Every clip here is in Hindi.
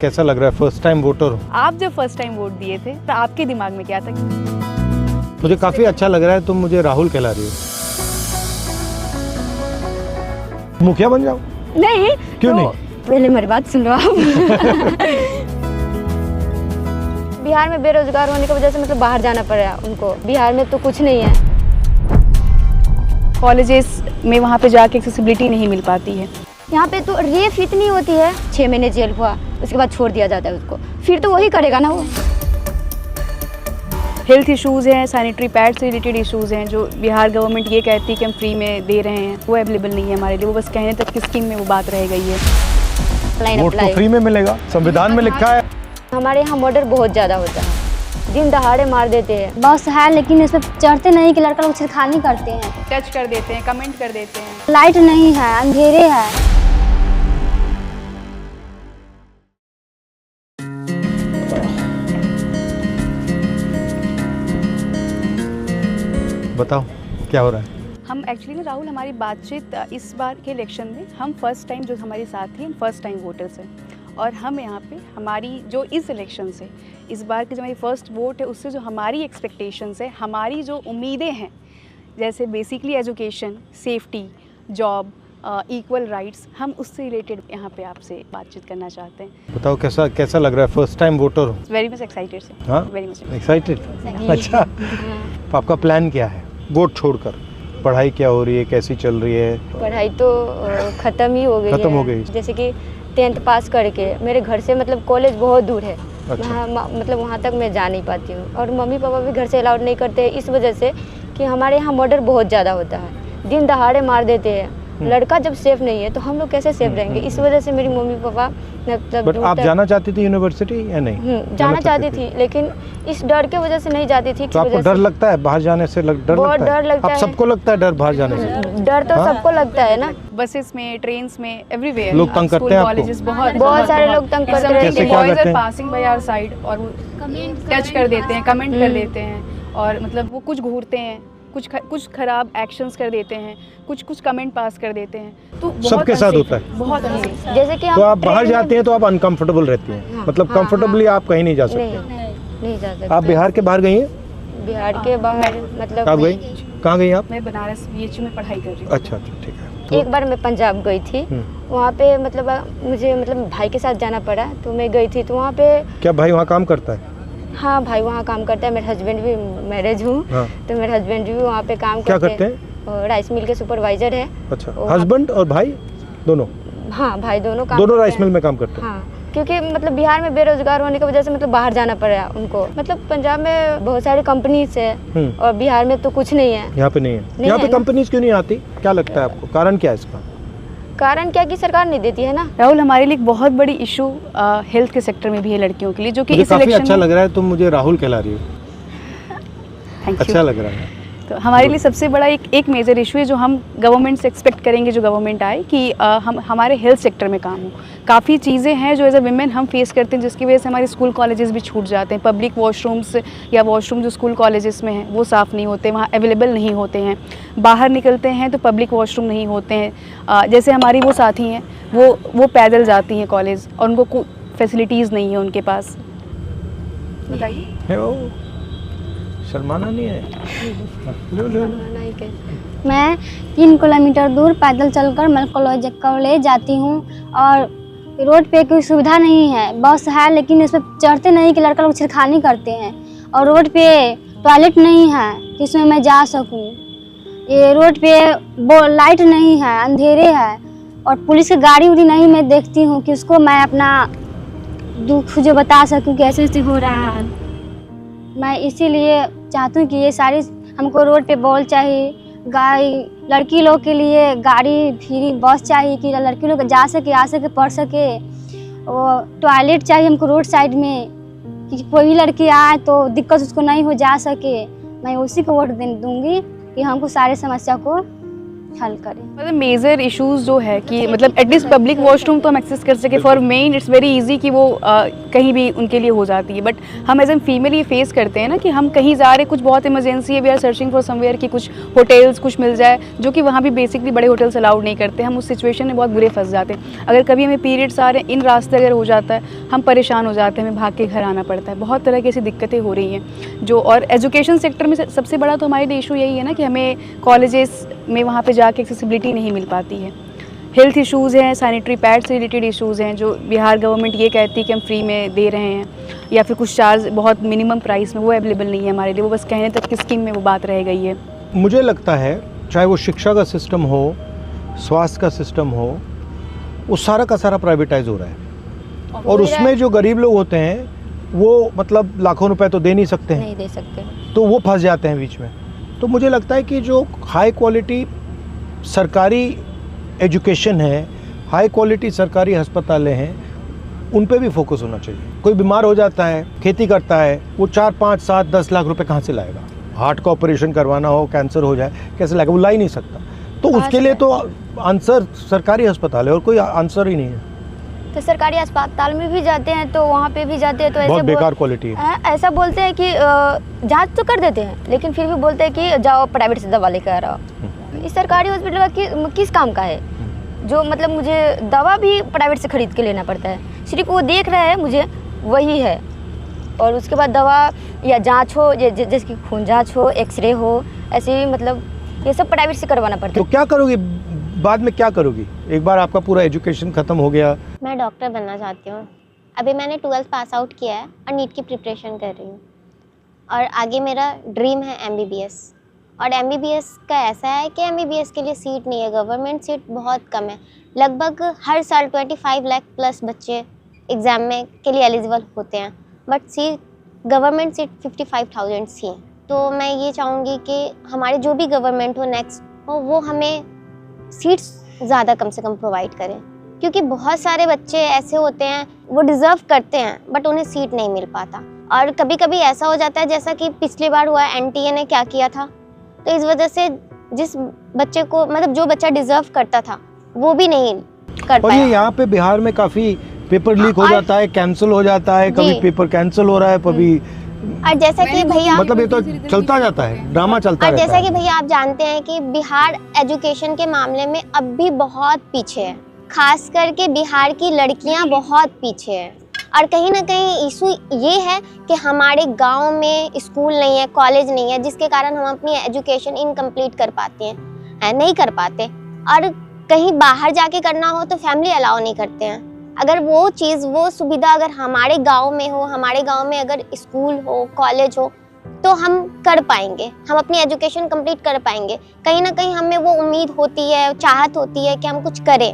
कैसा लग रहा है? फर्स्ट टाइम वोटर हूँ। आप जब फर्स्ट टाइम वोट दिए थे तो आपके दिमाग में क्या था? मुझे काफी अच्छा लग रहा है। तुम मुझे राहुल कहला रही हो। मुखिया बन जाओ। नहीं क्यों तो नहीं? पहले मेरी बात सुन लो आप। बिहार में बेरोजगार होने की वजह से मतलब बाहर जाना पड़ रहा है उनको। बिहार में तो कुछ नहीं है, कॉलेजेस में वहाँ पे जाके एक्सेसिबिलिटी नहीं मिल पाती है। यहाँ पे तो रेप इतनी होती है, 6 महीने जेल हुआ उसके बाद छोड़ दिया जाता है उसको, फिर तो वही करेगा ना वो। हेल्थ इश्यूज़ हैं, सैनिटरी पैड से रिलेटेड इश्यूज़ हैं जो बिहार गवर्नमेंट ये कहती है कि हम फ्री में दे रहे हैं, वो अवेलेबल नहीं है हमारे लिए। वो बस कहने तक की स्कीम में वो बात रह गई है। वोट तो फ्री में मिलेगा, संविधान में लिखा है। हमारे यहाँ मर्डर बहुत ज़्यादा होता है, दिन दहाड़े मार देते हैं। बस है लेकिन इसमें चढ़ते नहीं कि लड़का लोग छिड़खानी करते हैं, टच कर देते हैं, कमेंट कर देते हैं। लाइट नहीं है, अंधेरे है। बताओ क्या हो रहा है? हम एक्चुअली ना राहुल, हमारी बातचीत इस बार के इलेक्शन में हम फर्स्ट टाइम, जो हमारे साथी हैं, फर्स्ट टाइम वोटर्स हैं। और हम यहाँ पे हमारी जो इस इलेक्शन से, इस बार की जो हमारी फर्स्ट वोट है, उससे जो हमारी एक्सपेक्टेशंस है, हमारी जो उम्मीदें हैं, जैसे basically education, safety, job, equal rights, हम उससे रिलेटेड यहाँ पे आपसे बातचीत करना चाहते हैं। बताओ कैसा लग रहा है? फर्स्ट टाइम वोटर हूँ। वेरी मच एक्साइटेड से। हाँ, वेरी मच एक्साइटेड। अच्छा, तो आपका प्लान क्या है वोट छोड़कर? पढ़ाई क्या हो रही है, कैसी चल रही है? पढ़ाई तो ख़त्म ही हो गई है। खत्म हो गई। जैसे कि 10th पास करके मेरे घर से मतलब कॉलेज बहुत दूर है। अच्छा। मतलब वहाँ तक मैं जा नहीं पाती हूँ, और मम्मी पापा भी घर से अलाउड नहीं करते हैं, इस वजह से कि हमारे यहाँ मर्डर बहुत ज़्यादा होता है, दिन दहाड़े मार देते हैं। लड़का जब सेफ नहीं है तो हम लोग कैसे सेफ रहेंगे? इस वजह से मेरी मम्मी पापा मतलब। बट आप जाना चाहती थी यूनिवर्सिटी या नहीं? जाना चाहती थी, लेकिन इस डर के वजह से नहीं जाती थी। तो आपको डर लगता है बाहर जाने से? बहुत डर लगता है। आप सबको लगता है डर बाहर जाने से? डर तो सबको लगता है ना। बसेस में, ट्रेन्स में, एवरीवेयर लोग तंग करते हैं आपको? कॉलेजेस बहुत सारे लोग तंग करते हैं। कैसे क्या करते हैं? पासिंग बाय आवर साइड और वो टच कर देते हैं, कमेंट कर देते हैं, और मतलब वो कुछ घूरते हैं, कुछ खराब एक्शंस कर देते हैं, कुछ कमेंट पास कर देते हैं। तो सबके साथ होता है। बहुत unsafe। जैसे कि तो आप बाहर जाते हैं तो आप अनकंफर्टेबल रहती हैं? मतलब कंफर्टेबली आप कहीं नहीं जा सकते? नहीं जा सकते। आप बिहार के बाहर गई हैं? बिहार के बाहर मतलब आप गई? कहाँ गई आप? मैं बनारस BHU में पढ़ाई कर रही हूँ। अच्छा, ठीक है। एक बार मैं पंजाब गई थी, वहाँ पे मतलब मुझे मतलब भाई के साथ जाना पड़ा, तो मैं गई थी। तो वहाँ पे क्या भाई वहाँ काम करता है? हाँ, भाई वहाँ काम करता है। मेरे हस्बैंड भी मैरिज हूँ। हाँ। तो मेरे हस्बैंड भी वहाँ पे काम क्या करते हैं? और राइस मिल के सुपरवाइजर है। अच्छा, हस्बैंड और भाई दोनों? हाँ, भाई दोनों राइस मिल में काम करते हैं। हाँ, क्योंकि मतलब बिहार में बेरोजगार होने की वजह से मतलब बाहर जाना पड़ रहा है उनको। मतलब पंजाब में बहुत सारी कंपनीज है और बिहार में तो कुछ नहीं है। यहाँ पे नहीं है। यहाँ पे कंपनीज क्यों नहीं आती? क्या लगता है आपको, कारण क्या है इसका? कारण क्या कि सरकार नहीं देती है ना। राहुल, हमारे लिए एक बहुत बड़ी इशू हेल्थ के सेक्टर में भी है लड़कियों के लिए, जो कि इस काफी इलेक्शन अच्छा लग रहा है। तुम मुझे राहुल कहला रही हो। अच्छा लग रहा है। तो हमारे लिए सबसे बड़ा एक मेजर इशू है जो हम गवर्नमेंट से एक्सपेक्ट करेंगे, जो गवर्नमेंट आए, कि हम हमारे हेल्थ सेक्टर में काम हो। काफ़ी चीज़ें हैं जो एज अ विमेन हम फेस करते हैं, जिसकी वजह से हमारे स्कूल कॉलेजेस भी छूट जाते हैं। पब्लिक वॉशरूम्स या वॉशरूम जो स्कूल कॉलेजेस में हैं वो साफ़ नहीं होते, वहाँ अवेलेबल नहीं होते हैं। बाहर निकलते हैं तो पब्लिक वॉशरूम नहीं होते हैं। जैसे हमारी वो साथी हैं, वो पैदल जाती हैं कॉलेज, और उनको कोई फैसिलिटीज़ नहीं है उनके पास। बताइए। शर्माना नहीं है। मैं 3 किलोमीटर दूर पैदल चलकर मैं कॉलेज जाती हूँ, और रोड पे कोई सुविधा नहीं है। बस है लेकिन इसमें चढ़ते नहीं कि लड़का लोग छिड़खानी करते हैं, और रोड पे टॉयलेट नहीं है कि इसमें मैं जा सकूँ। ये रोड पे लाइट नहीं है, अंधेरे है, और पुलिस की गाड़ी उड़ी नहीं मैं देखती हूँ कि उसको मैं अपना दुख जो बता सकूँ कि ऐसे ऐसे हो रहा है। मैं इसीलिए चाहती हूँ कि ये सारी हमको रोड पे बॉल चाहिए, लड़की लोग के लिए गाड़ी फ्री बस चाहिए कि लड़की लोग जा सके, आ सके, पढ़ सके। और टॉयलेट चाहिए हमको रोड साइड में, कि कोई भी लड़की आए तो दिक्कत उसको नहीं हो, जा सके। मैं उसी को वोट दूंगी कि हमको सारे समस्या को हल करें। मतलब मेजर इश्यूज जो है कि मतलब एटलीस्ट पब्लिक वॉशरूम तो हम एक्सेस कर सके। For main it's very easy कि वो कहीं भी उनके लिए हो जाती है, बट हम एज एन फीमेल ये फेस करते हैं ना कि हम कहीं जा रहे, कुछ बहुत इमरजेंसी है, we are searching for somewhere कि कुछ होटल्स कुछ मिल जाए, जो कि वहाँ भी बेसिकली बड़े होटल्स अलाउड नहीं करते। हम उस सिचुएशन में बहुत बुरे फंस जाते हैं। अगर कभी हमें पीरियड्स आ रहे हैं, इन रास्ते अगर हो जाता है, हम परेशान हो जाते हैं, हमें भाग के घर आना पड़ता है। बहुत तरह की ऐसी दिक्कतें हो रही हैं जो, और एजुकेशन सेक्टर में सबसे बड़ा तो हमारे लिए इशू यही है ना कि हमें कॉलेजेस में वहाँ पे जाके एक्सेसिबिलिटी नहीं मिल पाती है। हेल्थ इश्यूज़ हैं, सैनिटरी पैड से रिलेटेड इश्यूज़ हैं जो बिहार गवर्नमेंट ये कहती है कि हम फ्री में दे रहे हैं, या फिर कुछ चार्ज बहुत मिनिमम प्राइस में, वो अवेलेबल नहीं है हमारे लिए। वो बस कहने तक की स्कीम में वो बात रह गई है। मुझे लगता है चाहे वो शिक्षा का सिस्टम हो, स्वास्थ्य का सिस्टम हो, वो सारा का सारा प्राइवेटाइज हो रहा है, और उसमें जो गरीब लोग होते हैं वो मतलब लाखों रुपए तो दे नहीं सकते हैं, नहीं दे सकते, तो वो फंस जाते हैं बीच में। तो मुझे लगता है कि जो हाई क्वालिटी सरकारी एजुकेशन है, हाई क्वालिटी सरकारी अस्पतालें हैं, उन पे भी फोकस होना चाहिए। कोई बीमार हो जाता है, खेती करता है, वो 4, 5, 7, 10 लाख रुपए कहाँ से लाएगा? हार्ट का ऑपरेशन करवाना हो, कैंसर हो जाए, कैसे लाएगा? वो ला ही नहीं सकता। तो उसके लिए तो आंसर सरकारी अस्पताल है, और कोई आंसर ही नहीं है। तो सरकारी अस्पताल में भी जाते हैं तो वहाँ पे भी जाते हैं तो बहुत ऐसे बेकार क्वालिटी है। ऐसा बोलते हैं कि जांच तो कर देते हैं, लेकिन फिर भी बोलते हैं कि जाओ प्राइवेट से दवा लेकर आओ। इस सरकारी हॉस्पिटल का किस काम का है? जो मतलब मुझे दवा भी प्राइवेट से खरीद के लेना पड़ता है, सिर्फ वो देख रहा है मुझे, वही है। और उसके बाद दवा या जांच हो, जैसे कि खून जांच हो, एक्सरे हो, ऐसे ही मतलब ये सब प्राइवेट से करवाना पड़ता तो है। क्या करोगी बाद में, क्या करोगी एक बार आपका पूरा एजुकेशन खत्म हो गया? मैं डॉक्टर बनना चाहती हूँ। अभी मैंने 12th पास आउट किया है और नीट की प्रिपरेशन कर रही हूँ, और आगे मेरा ड्रीम है MBBS। और MBBS का ऐसा है कि MBBS के लिए सीट नहीं है, गवर्नमेंट सीट बहुत कम है। लगभग हर साल 25 लाख प्लस बच्चे एग्ज़ाम में के लिए एलिजिबल होते हैं, बट गवर्नमेंट सीट 55,000 ही हैं। तो मैं ये चाहूँगी कि हमारे जो भी गवर्नमेंट हो नेक्स्ट हो, वो हमें सीट्स ज़्यादा कम से कम प्रोवाइड करें, क्योंकि बहुत सारे बच्चे ऐसे होते हैं वो डिज़र्व करते हैं बट उन्हें सीट नहीं मिल पाता। और कभी कभी ऐसा हो जाता है जैसा कि पिछली बार हुआ, NTA ने क्या किया था, तो इस वजह से जिस बच्चे को मतलब जो बच्चा डिज़र्व करता था वो भी नहीं कर और ये पाया। यहाँ पे बिहार में काफ़ी पेपर लीक हो जाता है, कैंसिल हो जाता है, कभी पेपर कैंसिल हो रहा है, कभी और जैसा कि भैया मतलब ये तो चलता जाता है, ड्रामा चलता और रहता जैसा है। कि भैया आप जानते हैं कि बिहार एजुकेशन के मामले में अब भी बहुत पीछे है, खास करके बिहार की लड़कियां बहुत पीछे हैं। और कहीं ना कहीं इशू ये है कि हमारे गांव में स्कूल नहीं है, कॉलेज नहीं है, जिसके कारण हम अपनी एजुकेशन इनकम्प्लीट कर पाते हैं, नहीं कर पाते। और कहीं बाहर जाके करना हो तो फैमिली अलाउ नहीं करते हैं। अगर वो चीज़, वो सुविधा अगर हमारे गांव में हो, हमारे गांव में अगर स्कूल हो, कॉलेज हो, तो हम कर पाएंगे, हम अपनी एजुकेशन कंप्लीट कर पाएंगे। कहीं ना कहीं हमें वो उम्मीद होती है, चाहत होती है कि हम कुछ करें,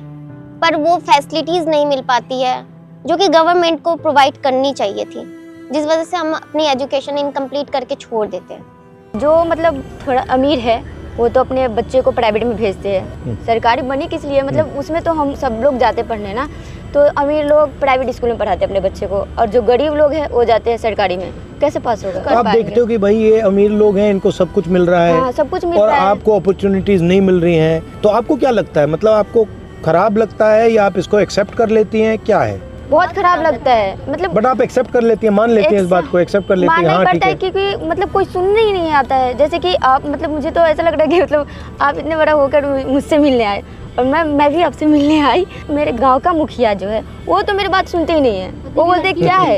पर वो फैसिलिटीज़ नहीं मिल पाती है जो कि गवर्नमेंट को प्रोवाइड करनी चाहिए थी, जिस वजह से हम अपनी एजुकेशन इनकम्प्लीट करके छोड़ देते हैं। जो मतलब थोड़ा अमीर है वो तो अपने बच्चे को प्राइवेट में भेजते हैं, सरकारी बनी किस लिए, मतलब उसमें तो हम सब लोग जाते पढ़ने ना, तो अमीर लोग प्राइवेट स्कूल में पढ़ाते हैं अपने बच्चे को, और जो गरीब लोग हैं वो जाते हैं सरकारी में। कैसे पास होगा? आप देखते हो कि भाई ये अमीर लोग हैं, इनको सब कुछ मिल रहा है, हाँ, सब कुछ मिल और रहा है। आपको अपॉर्चुनिटीज नहीं मिल रही हैं, तो आपको क्या लगता है? मतलब आपको खराब लगता है या आप इसको एक्सेप्ट कर लेती हैं, क्या है? बहुत खराब लगता है, मतलब बट आप एक्सेप्ट कर लेती हैं, मान लेती हैं इस बात को, एक्सेप्ट कर लेती हैं, मानना हाँ ही ठीक पड़ता है है। क्योंकि मतलब कोई सुनने ही नहीं आता है। जैसे कि आप मतलब मुझे तो ऐसा लग रहा है कि मतलब आप इतने बड़ा होकर मुझसे मिलने आए, और मैं भी आपसे मिलने आई। मेरे गांव का मुखिया जो है वो तो मेरी बात सुनते ही नहीं है, वो बोलते हैं क्या है,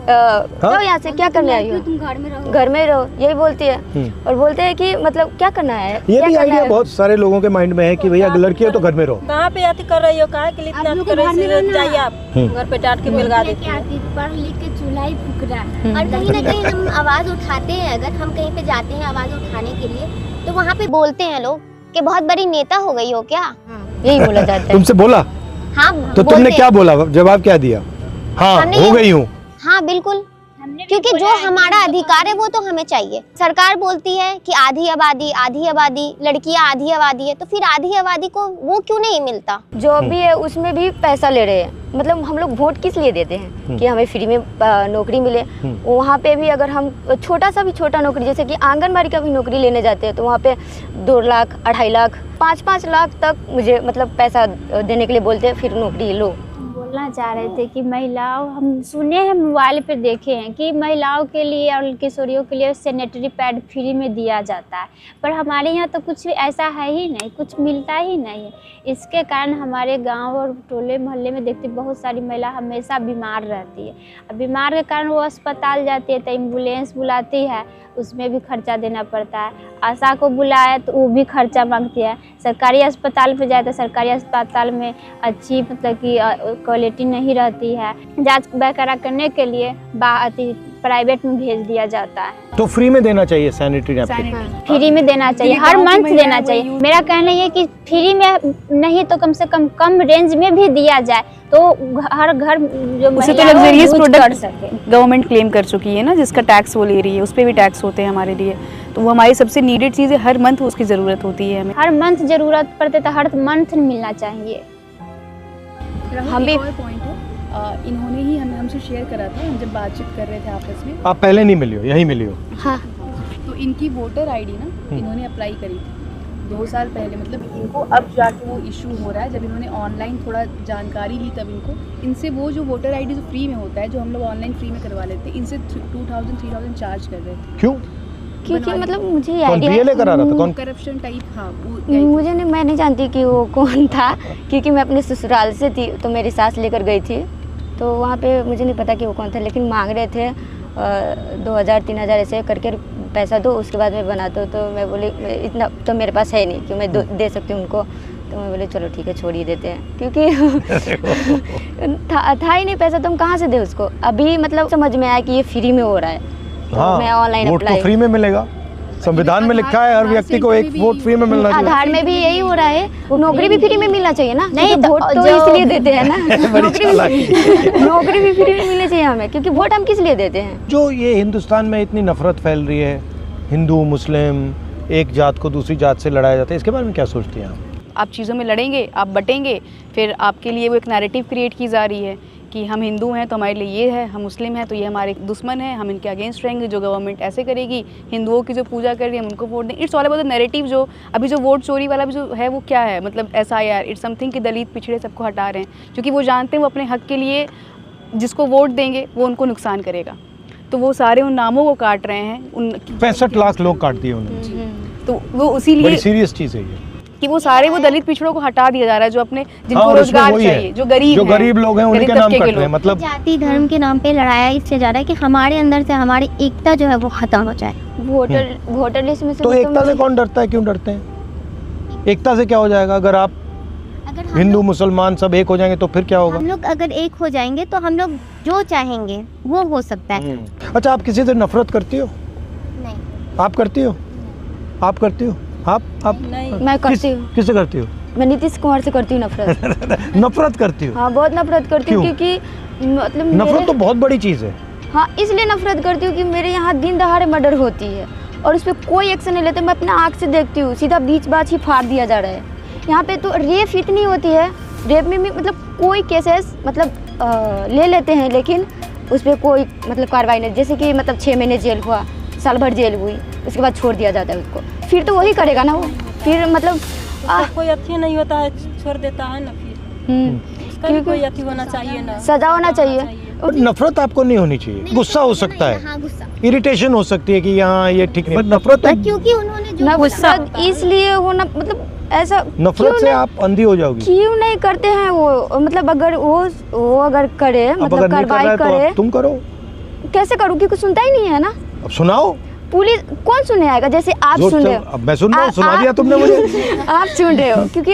जाओ यहाँ से, क्या करने आई हो, तुम घर में रहो, घर में रहो, यही बोलती है। और बोलते हैं कि मतलब क्या करना है, ये क्या भी करना आइडिया है? बहुत सारे लोगों के माइंड में है कि भैया लड़की है तो घर में रहो। कहाँ पे आती कर रही हो, कहाँ के लिए इतना कर रही हो, जाइए आप घर पे डांट के मिलगा देती हो। पढ़ लिख के चूल्हा ही फूक रहा है। और कहीं ना कहीं हम आवाज़ उठाते हैं, अगर हम कहीं पे जाते हैं आवाज़ उठाने के लिए, तो वहाँ पे बोलते हैं लोग कि बहुत बड़ी नेता हो गई हो क्या। यही बोला जाता है। तुमसे बोला हाँ तो तुमने बोलते क्या बोला, जवाब क्या दिया? हाँ हमने हो ये- गई हूँ। हाँ बिल्कुल, क्योंकि जो हमारा अधिकार है वो तो हमें चाहिए। सरकार बोलती है कि आधी आबादी लड़कियां आधी आबादी है, तो फिर आधी आबादी को वो क्यों नहीं मिलता? जॉब भी है उसमें भी पैसा ले रहे हैं। मतलब हम लोग वोट किस लिए देते हैं कि हमें फ्री में नौकरी मिले। वहाँ पे भी अगर हम छोटा नौकरी जैसे कि आंगनबाड़ी का भी नौकरी लेने जाते हैं तो वहाँ पे 2 लाख 2.5 लाख 5-5 लाख तक मुझे मतलब पैसा देने के लिए बोलते हैं, फिर नौकरी लो। बोलना चाह रहे थे कि महिलाओं, हम सुने हैं मोबाइल पे देखे हैं कि महिलाओं के लिए और किशोरियों के लिए सैनिटरी पैड फ्री में दिया जाता है, पर हमारे यहाँ तो कुछ ऐसा है ही नहीं, कुछ मिलता ही नहीं है। इसके कारण हमारे गांव और टोले मोहल्ले में देखते बहुत सारी महिला हमेशा बीमार रहती है। अब बीमार के कारण वो अस्पताल जाती है तो एम्बुलेंस बुलाती है, उसमें भी खर्चा देना पड़ता है। आशा को बुलाया तो वो भी खर्चा मांगती है। सरकारी अस्पताल पे जाए तो सरकारी अस्पताल में अच्छी मतलब कि क्वालिटी नहीं रहती है। जांच वगैरह करने के लिए प्राइवेट में भेज दिया जाता है। तो फ्री में देना चाहिए सैनिटरी नैपकिन, फ्री में देना चाहिए, हर मंथ देना चाहिए। मेरा कहना ये कि फ्री में नहीं तो कम से कम रेंज में भी दिया जाए तो हर घर जो उसे तो लग्जरियस प्रोडक्ट गवर्नमेंट क्लेम कर चुकी है ना, जिसका टैक्स वो ले रही है, उस पर भी टैक्स होते हैं हमारे लिए, तो वो हमारी सबसे नीडेड चीज़ है। हर मंथ उसकी ज़रूरत होती है हमें, हर मंथ ज़रूरत पड़ते तो हर मंथ मिलना चाहिए। हम भी पॉइंट है, इन्होंने ही हमसे शेयर करा था, हम जब बातचीत कर रहे थे आपस में। आप पहले नहीं मिली हो, यही मिली हो? हाँ, तो इनकी वोटर आईडी ना इन्होंने अप्लाई करी थी 2 साल पहले, मतलब इनको अब जाके वो इशू हो रहा है। जब इन्होंने ऑनलाइन थोड़ा जानकारी ली तब इनसे वो जो वोटर आईडी जो फ्री में होता है, जो हम लोग ऑनलाइन फ्री में करवा लेते हैं, इनसे 2000-3000 चार्ज कर रहे थे। क्यों? क्योंकि मतलब मुझे कौन बीएलए करा रहा था? कौन? Corruption type. हाँ, मुझे नहीं, मैं नहीं जानती कि वो कौन था, क्योंकि मैं अपने ससुराल से थी तो मेरी सास लेकर गई थी, तो वहाँ पे मुझे नहीं पता कि वो कौन था, लेकिन मांग रहे थे 2000-3000 ऐसे करके पैसा दो, उसके बाद मैं बनाता हूँ। तो मैं बोली इतना तो मेरे पास है नहीं कि मैं दे सकती हूँ उनको, तो मैं बोले चलो ठीक है छोड़ ही देते हैं, क्योंकि था ही नहीं पैसा, तो हम कहाँ से दे उसको। अभी मतलब समझ में आया कि ये फ्री में हो रहा है, तो हाँ, मैं ऑनलाइन वोट अप्लाई। तो फ्री में मिलेगा, संविधान में लिखा है हर व्यक्ति को एक वोट फ्री में मिलना चाहिए। आधार में भी यही हो रहा है, नौकरी भी फ्री में मिलना चाहिए ना। नहीं तो वोट तो इसलिए देते हैं ना, नौकरी भी फ्री में मिलनी चाहिए हमें, क्योंकि वोट हम किस लिए देते हैं। जो ये हिंदुस्तान में इतनी नफरत फैल रही है, हिंदू मुस्लिम एक जात को दूसरी जात से लड़ाया जाता है, इसके बारे में क्या सोचती हैं आप चीज़ों में लड़ेंगे, आप बटेंगे, फिर आपके लिए वो एक नैरेटिव क्रिएट की जा रही है कि हम हिंदू हैं तो हमारे लिए ये है, हम मुस्लिम हैं तो ये हमारे दुश्मन हैं, हम इनके अगेंस्ट रहेंगे, जो गवर्नमेंट ऐसे करेगी, हिंदुओं की जो पूजा कर रही है हम उनको वोट दें। It's all about the narrative. जो अभी जो वोट चोरी वाला भी जो है वो क्या है, मतलब SIR, इट्स समथिंग कि दलित पिछड़े सबको हटा रहे हैं, क्योंकि वो जानते हैं वो अपने हक के लिए जिसको वोट देंगे वो उनको नुकसान करेगा, तो वो सारे उन नामों को काट रहे हैं। उन 65 लाख लोग काट दिए उन्होंने, तो वो इसीलिए बड़ी सीरियस चीज़ है ये कि वो सारे वो दलित पिछड़ों को हटा दिया जा रहा है, जो अपने जिनको हाँ, रोजगार चाहिए, जो गरीब लोग हैं उनके नाम कट रहे हैं। मतलब जाति धर्म के नाम पे लड़ाया इससे ज़्यादा है कि हमारे अंदर से हमारी एकता जो है वो खत्म हो जाए। वोटर लिस्ट में से तो एकता से कौन डरता है, क्यों डरते हैं? एकता से क्या हो जाएगा? अगर आप अगर हिंदू मुसलमान सब एक हो जाएंगे तो फिर क्या होगा? हम लोग अगर एक हो जाएंगे तो हम लोग जो चाहेंगे वो हो सकता है। अच्छा, आप किसी से नफरत करती हो? नहीं, आप करती हो? आप करती हो? आप नहीं। मैं करती हूँ। किससे करती हो? मैं नीतीश कुमार से करती हूँ नफरत। नफरत करती हो? हाँ, बहुत नफरत करती हूँ, क्यों? क्योंकि मतलब नफरत तो बहुत बड़ी चीज़ है। हाँ, इसलिए नफरत करती हूँ कि मेरे यहाँ दिन दहाड़े मर्डर होती है और उस पर कोई एक्शन नहीं लेते। मैं अपना आँख से देखती हूँ, सीधा बीच बाच ही फाड़ दिया जा रहा है। यहाँ पे तो रेप इतनी होती है, रेप में भी मतलब कोई केसेस मतलब ले लेते हैं, लेकिन उस पर कोई मतलब कार्रवाई नहीं। जैसे कि मतलब 6 महीने जेल हुआ, साल भर जेल हुई, उसके बाद छोड़ दिया जाता है उसको, फिर तो वही करेगा ना वो, फिर मतलब कोई अच्छी नहीं होता है, छोड़ देता है ना, फिर उसका भी कोई अच्छी होना चाहिए ना, सजा होना चाहिए। पर नफरत आपको नहीं होनी चाहिए, गुस्सा हो सकता है, हाँ गुस्सा, इरिटेशन हो सकती है कि यहाँ ये ठीक नहीं, पर नफरत क्योंकि उन्होंने जो नफरत इसलिए होना मतलब ऐसा नफरत से आप अंधी हो जाओगी। क्यों नहीं करते हैं वो, मतलब अगर वो अगर करे, अब मतलब अगर नहीं कर रहा कार्रवाई है तो करे, अब तुम करो। कैसे करूँ कि कुछ सुनता ही नहीं है ना। अब सुनाओ। पुलिस कौन सुनने आएगा? जैसे आप सुन रहे हो, अब मैं सुन रहा हूँ, सुना दिया तुमने मुझे। आप सुन रहे हो, क्योंकि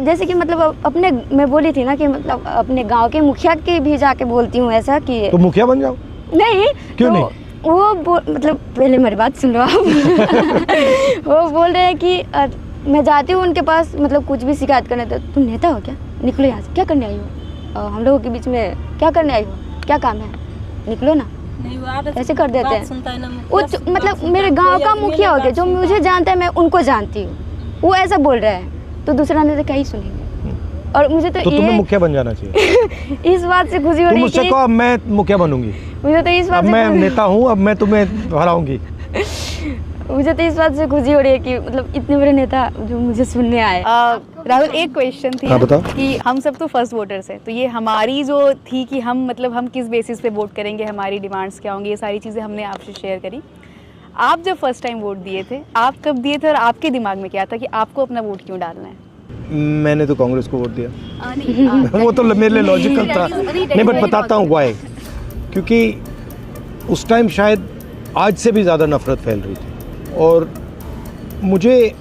जैसे कि मतलब अपने मैं बोली थी ना कि मतलब अपने गांव के मुखिया के भी जाके बोलती हूँ ऐसा कि तो मुखिया बन जाओ। नहीं, क्यों तो नहीं? वो मतलब पहले मेरी बात सुन लो आप। वो बोल रहे हैं कि मैं जाती हूँ उनके पास, मतलब कुछ भी शिकायत करने, तो तुम नेता हो क्या, निकलो यहाँ से, क्या करने आई हो, हम लोगों के बीच में क्या करने आई हो, क्या काम है, निकलो ना। नहीं वो आदत ऐसे कर देते बात हैं। सुनता है ना वो मुखिया, बात मतलब सुनता मेरे है, गांव कोई का मेरे मुखिया हो बात गया, जो सुनता मुझे है। जानता है मैं उनको जानती हूँ, वो ऐसा बोल रहा है तो दूसरा ने तो क्या ही सुनेंगे। और मुझे तो तुम्हें ये मुखिया बन जाना चाहिए। इस बात से खुशी हो तुम रही है मुझसे कि कहो अब मैं मुखिया बनूंगी, मुझे तो इस अब बात मैं से नेता हूँ, अब मैं तुम्हें हराऊंगी। मुझे तो इस बात से खुशी हो रही है कि मतलब इतने बड़े नेता जो मुझे सुनने आए। राहुल, एक क्वेश्चन थी हाँ, बताओ। कि हम सब तो फर्स्ट वोटर्स हैं, तो ये हमारी जो थी कि हम मतलब हम किस बेसिस पे वोट करेंगे, हमारी डिमांड्स क्या होंगी, ये सारी चीज़ें हमने आपसे शेयर करी। आप जब फर्स्ट टाइम वोट दिए थे, आप कब दिए थे और आपके दिमाग में क्या था कि आपको अपना वोट क्यों डालना है? मैंने तो कांग्रेस को वोट दिया। नहीं, वो तो मेरे लिए लॉजिकल था। नहीं, बट बताता हूँ व्हाई। क्योंकि उस टाइम शायद आज से भी ज़्यादा नफरत फैल रही थी, और मुझे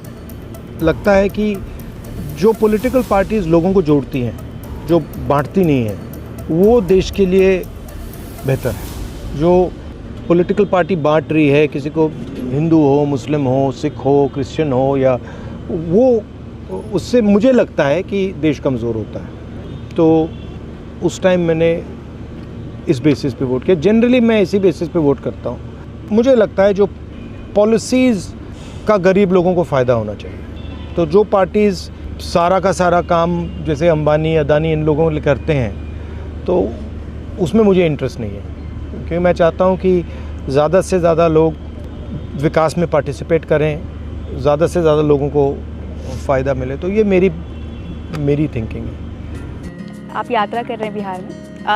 लगता है कि जो पॉलिटिकल पार्टीज़ लोगों को जोड़ती हैं, जो बांटती नहीं हैं, वो देश के लिए बेहतर है। जो पॉलिटिकल पार्टी बांट रही है, किसी को हिंदू हो, मुस्लिम हो, सिख हो, क्रिश्चियन हो, या वो, उससे मुझे लगता है कि देश कमज़ोर होता है। तो उस टाइम मैंने इस बेसिस पे वोट किया। जनरली मैं इसी बेसिस पे वोट करता हूँ। मुझे लगता है जो पॉलिसीज़ का गरीब लोगों को फ़ायदा होना चाहिए। तो जो पार्टीज़ सारा का सारा काम जैसे अंबानी, अदानी, इन लोगों के करते हैं, तो उसमें मुझे इंटरेस्ट नहीं है, क्योंकि मैं चाहता हूँ कि ज़्यादा से ज़्यादा लोग विकास में पार्टिसिपेट करें, ज़्यादा से ज़्यादा लोगों को फ़ायदा मिले। तो ये मेरी थिंकिंग है। आप यात्रा कर रहे हैं बिहार में,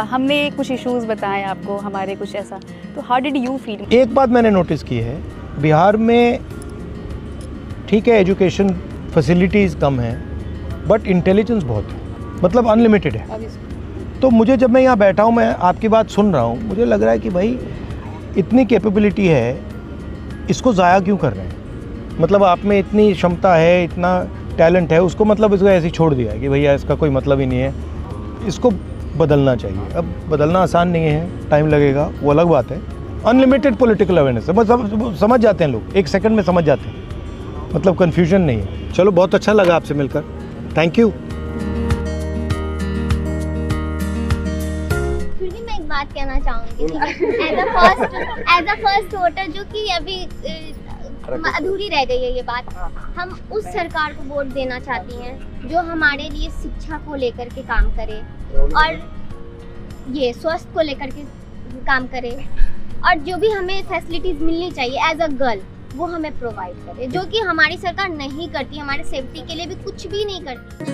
हमने कुछ इश्यूज़ बताए आपको, हमारे कुछ ऐसा, तो हाउ डिड यू फील? एक बात मैंने नोटिस की है, बिहार में ठीक है एजुकेशन फैसिलिटीज़ कम हैं, बट इंटेलिजेंस बहुत है, मतलब अनलिमिटेड है। तो मुझे जब मैं यहाँ बैठा हूँ, मैं आपकी बात सुन रहा हूँ, मुझे लग रहा है कि भाई इतनी कैपेबिलिटी है, इसको ज़ाया क्यों कर रहे हैं? मतलब आप में इतनी क्षमता है, इतना टैलेंट है, उसको मतलब इसको ऐसे ही छोड़ दिया है कि भैया इसका कोई मतलब ही नहीं है, इसको बदलना चाहिए। अब बदलना आसान नहीं है, टाइम लगेगा, वो अलग बात है। अनलिमिटेड पॉलिटिकल अवेयरनेस है, समझ जाते हैं लोग, एक सेकंड में समझ जाते हैं, मतलब कन्फ्यूजन नहीं है। चलो, बहुत अच्छा लगा आपसे मिलकर, थैंक यू। फिर भी मैं एक बात कहना चाहूँगी, एज अ फर्स्ट वोटर, जो कि अभी अधूरी रह गई है ये बात। हम उस सरकार को वोट देना चाहती हैं जो हमारे लिए शिक्षा को लेकर के काम करे, और ये स्वास्थ्य को लेकर के काम करे, और जो भी हमें फैसिलिटीज़ मिलनी चाहिए एज अ गर्ल, वो हमें प्रोवाइड करे, जो कि हमारी सरकार नहीं करती, हमारे सेफ्टी के लिए भी कुछ भी नहीं करती।